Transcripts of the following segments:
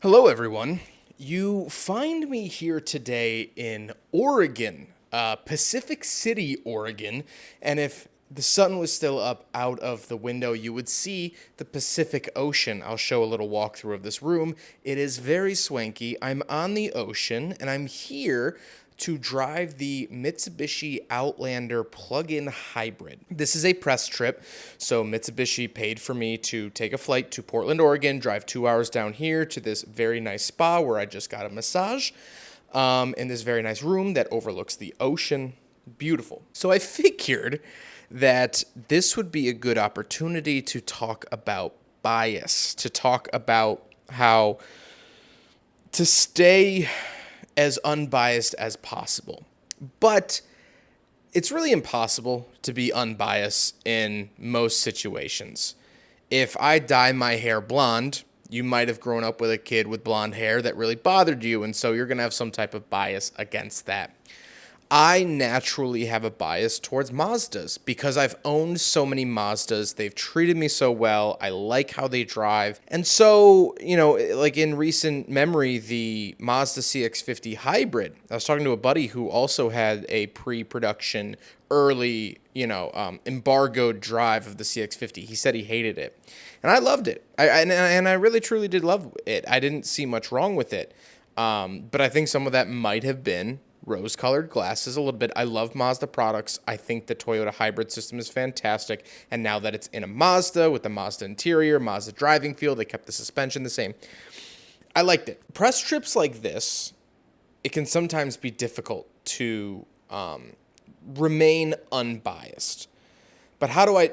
Hello, everyone. You find me here today in Oregon, Pacific City, Oregon, and if the sun was still up out of the window, you would see the Pacific Ocean. I'll show a little walkthrough of this room. It is very swanky. I'm on the ocean, and I'm here to drive the Mitsubishi Outlander plug-in hybrid. This is a press trip, so Mitsubishi paid for me to take a flight to Portland, Oregon, drive 2 hours down here to this very nice spa where I just got a massage in this very nice room that overlooks the ocean. Beautiful. So I figured that this would be a good opportunity to talk about bias, to talk about how to stay as unbiased as possible. But it's really impossible to be unbiased in most situations. If I dye my hair blonde, you might have grown up with a kid with blonde hair that really bothered you, and so you're going to have some type of bias against that. I naturally have a bias towards Mazdas because I've owned so many Mazdas. They've treated me so well. I like how they drive. And so, like in recent memory, the Mazda CX-50 hybrid, I was talking to a buddy who also had a pre-production early, embargoed drive of the CX-50. He said he hated it. And I loved it. And I really, truly did love it. I didn't see much wrong with it. But I think some of that might have been rose-colored glasses a little bit. I love Mazda products. I think the Toyota hybrid system is fantastic. And now that it's in a Mazda with the Mazda interior, Mazda driving feel, they kept the suspension the same. I liked it. Press trips like this, it can sometimes be difficult to remain unbiased. But how do I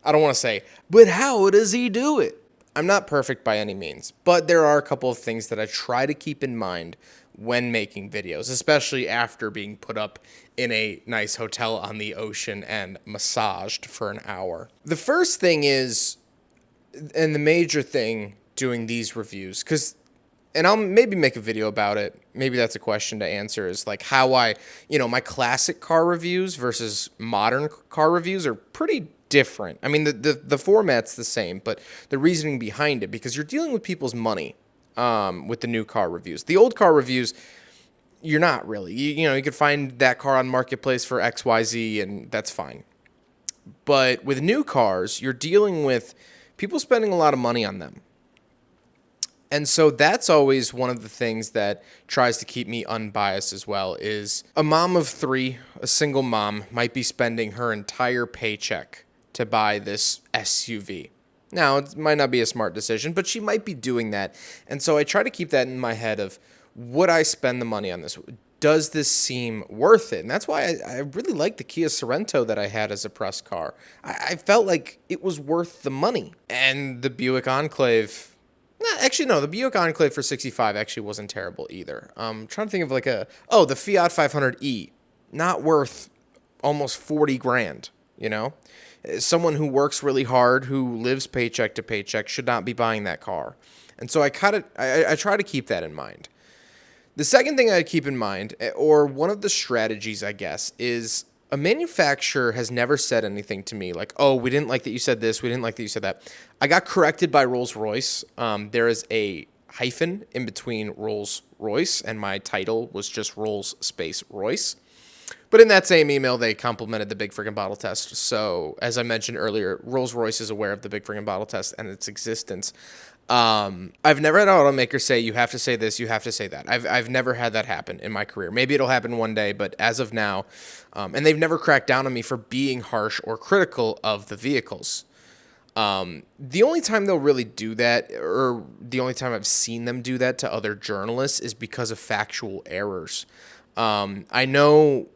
don't want to say, but how does he do it? I'm not perfect by any means, but there are a couple of things that I try to keep in mind when making videos, especially after being put up in a nice hotel on the ocean and massaged for an hour. The first thing is, and the major thing doing these reviews, and I'll maybe make a video about it, maybe that's a question to answer, is like how my classic car reviews versus modern car reviews are pretty different. I mean, the format's the same, but the reasoning behind it, because you're dealing with people's money. With the new car reviews. The old car reviews, you're not really. You could find that car on Marketplace for XYZ, and that's fine. But with new cars, you're dealing with people spending a lot of money on them. And so that's always one of the things that tries to keep me unbiased as well, is a mom of three, a single mom, might be spending her entire paycheck to buy this SUV. Now, it might not be a smart decision, but she might be doing that. And so I try to keep that in my head of, would I spend the money on this? Does this seem worth it? And that's why I really like the Kia Sorento that I had as a press car. I felt like it was worth the money. And the Buick Enclave, the Buick Enclave for 65 actually wasn't terrible either. I'm trying to think of the Fiat 500e, not worth almost 40 grand, Someone who works really hard, who lives paycheck to paycheck, should not be buying that car. And so I try to keep that in mind. The second thing I keep in mind, or one of the strategies, I guess, is a manufacturer has never said anything to me like, oh, we didn't like that you said this, we didn't like that you said that. I got corrected by Rolls-Royce. There is a hyphen in between Rolls-Royce, and my title was just Rolls-Royce. But in that same email, they complimented the big friggin' bottle test. So, as I mentioned earlier, Rolls-Royce is aware of the big friggin' bottle test and its existence. I've never had an automaker say, you have to say this, you have to say that. I've never had that happen in my career. Maybe it'll happen one day, but as of now, and they've never cracked down on me for being harsh or critical of the vehicles. The only time they'll really do that, or the only time I've seen them do that to other journalists, is because of factual errors. I know...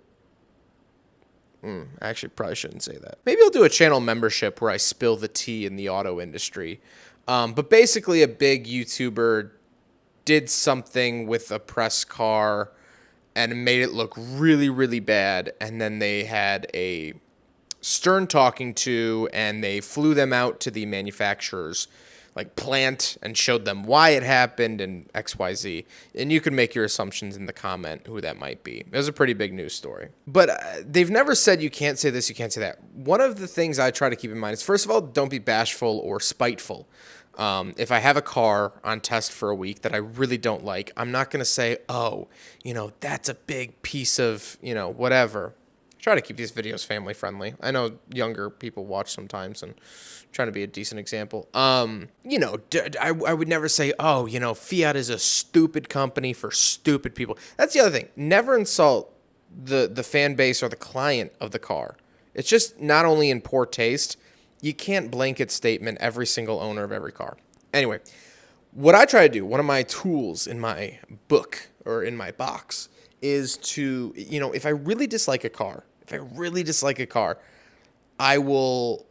I actually probably shouldn't say that. Maybe I'll do a channel membership where I spill the tea in the auto industry. But basically a big YouTuber did something with a press car and made it look really, really bad. And then they had a stern talking to, and they flew them out to the manufacturer's plant and showed them why it happened and XYZ. And you can make your assumptions in the comment who that might be. It was a pretty big news story. But they've never said you can't say this, you can't say that. One of the things I try to keep in mind is, first of all, don't be bashful or spiteful. If I have a car on test for a week that I really don't like, I'm not going to say, oh, that's a big piece of, whatever. I try to keep these videos family friendly. I know younger people watch sometimes and trying to be a decent example. I would never say, oh, Fiat is a stupid company for stupid people. That's the other thing. Never insult the fan base or the client of the car. It's just not only in poor taste, you can't blanket statement every single owner of every car. Anyway, what I try to do, one of my tools in my book or in my box is to, if I really dislike a car, I will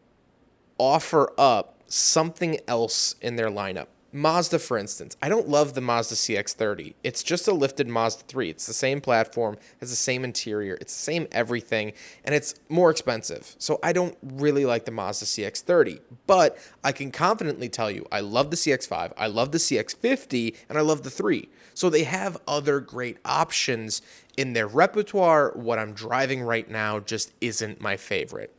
offer up something else in their lineup. Mazda, for instance. I don't love the Mazda CX-30. It's just a lifted Mazda 3. It's the same platform, has the same interior, it's the same everything, and it's more expensive. So I don't really like the Mazda CX-30. But I can confidently tell you, I love the CX-5, I love the CX-50, and I love the 3. So they have other great options in their repertoire. What I'm driving right now just isn't my favorite.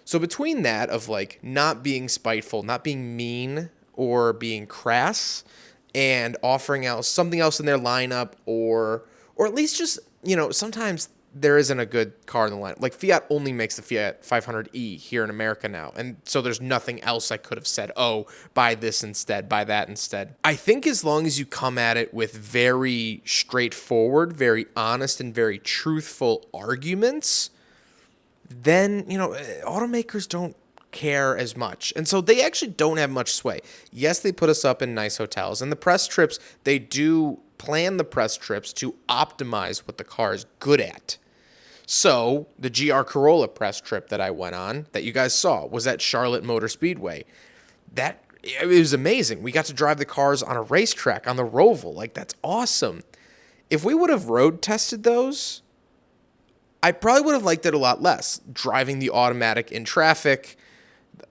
So between that of like not being spiteful, not being mean, or being crass, and offering out something else in their lineup, or at least just, sometimes there isn't a good car in the lineup. Like Fiat only makes the Fiat 500e here in America now, and so there's nothing else I could have said, oh, buy this instead, buy that instead. I think as long as you come at it with very straightforward, very honest, and very truthful arguments, then, automakers don't care as much. And so they actually don't have much sway. Yes, they put us up in nice hotels. And the press trips, they do plan the press trips to optimize what the car is good at. So the GR Corolla press trip that I went on, that you guys saw, was at Charlotte Motor Speedway. It was amazing. We got to drive the cars on a racetrack on the Roval. Like, that's awesome. If we would have road tested those, I probably would have liked it a lot less. Driving the automatic in traffic,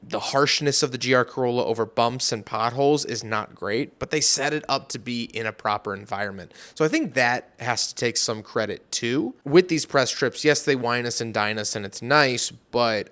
the harshness of the GR Corolla over bumps and potholes is not great, but they set it up to be in a proper environment. So I think that has to take some credit too. With these press trips, yes, they wine us and dine us and it's nice, but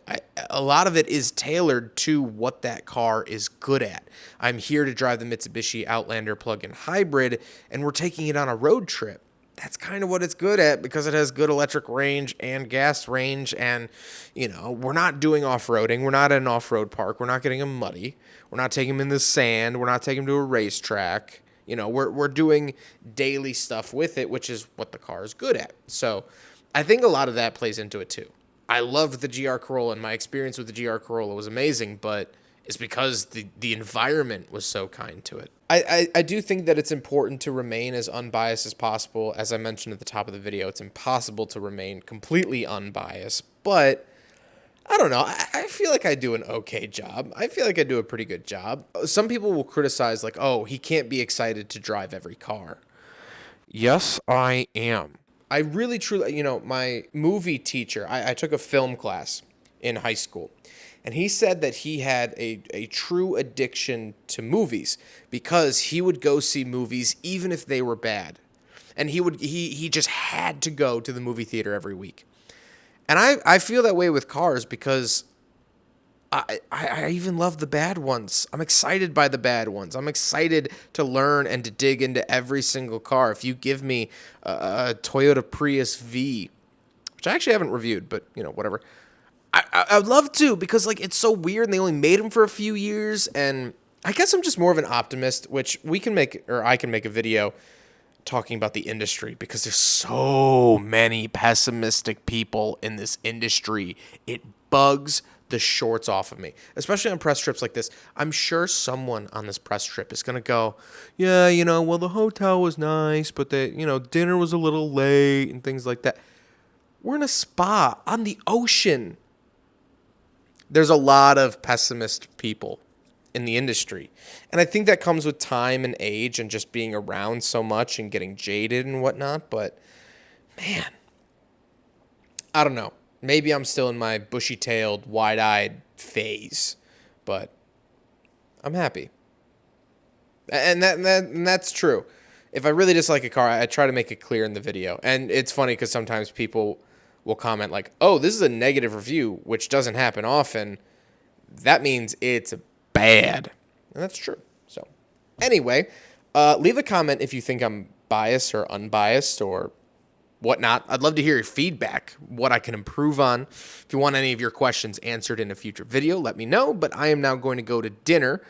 a lot of it is tailored to what that car is good at. I'm here to drive the Mitsubishi Outlander plug-in hybrid, and we're taking it on a road trip. That's kind of what it's good at because it has good electric range and gas range. And, we're not doing off-roading. We're not at an off-road park. We're not getting them muddy. We're not taking them in the sand. We're not taking them to a racetrack. We're doing daily stuff with it, which is what the car is good at. So I think a lot of that plays into it too. I loved the GR Corolla, and my experience with the GR Corolla was amazing, but it's because the environment was so kind to it. I do think that it's important to remain as unbiased as possible. As I mentioned at the top of the video, it's impossible to remain completely unbiased, but I don't know. I feel like I do an okay job. I feel like I do a pretty good job. Some people will criticize like, oh, he can't be excited to drive every car. Yes, I am. I really, truly, my movie teacher, I took a film class in high school. And he said that he had a true addiction to movies because he would go see movies even if they were bad. And he just had to go to the movie theater every week. And I feel that way with cars because I even love the bad ones. I'm excited by the bad ones. I'm excited to learn and to dig into every single car. If you give me a Toyota Prius V, which I actually haven't reviewed, but whatever. I would love to because it's so weird and they only made them for a few years, and I guess I'm just more of an optimist, which I can make a video talking about the industry because there's so many pessimistic people in this industry. It bugs the shorts off of me, especially on press trips like this. I'm sure someone on this press trip is going to go, yeah, well, the hotel was nice, but dinner was a little late and things like that. We're in a spa on the ocean. There's a lot of pessimist people in the industry. And I think that comes with time and age and just being around so much and getting jaded and whatnot. But, man, I don't know. Maybe I'm still in my bushy-tailed, wide-eyed phase. But I'm happy. And that's true. If I really dislike a car, I try to make it clear in the video. And it's funny because sometimes people will comment like, oh, this is a negative review, which doesn't happen often. That means it's bad. And that's true. So anyway, leave a comment if you think I'm biased or unbiased or whatnot. I'd love to hear your feedback, what I can improve on. If you want any of your questions answered in a future video, let me know. But I am now going to go to dinner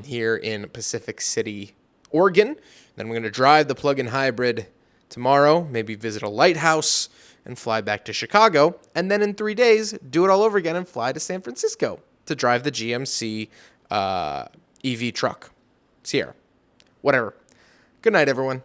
here in Pacific City, Oregon. Then I'm going to drive the plug-in hybrid tomorrow, maybe visit a lighthouse, and fly back to Chicago. And then in 3 days, do it all over again and fly to San Francisco to drive the GMC EV truck. Sierra. Whatever. Good night, everyone.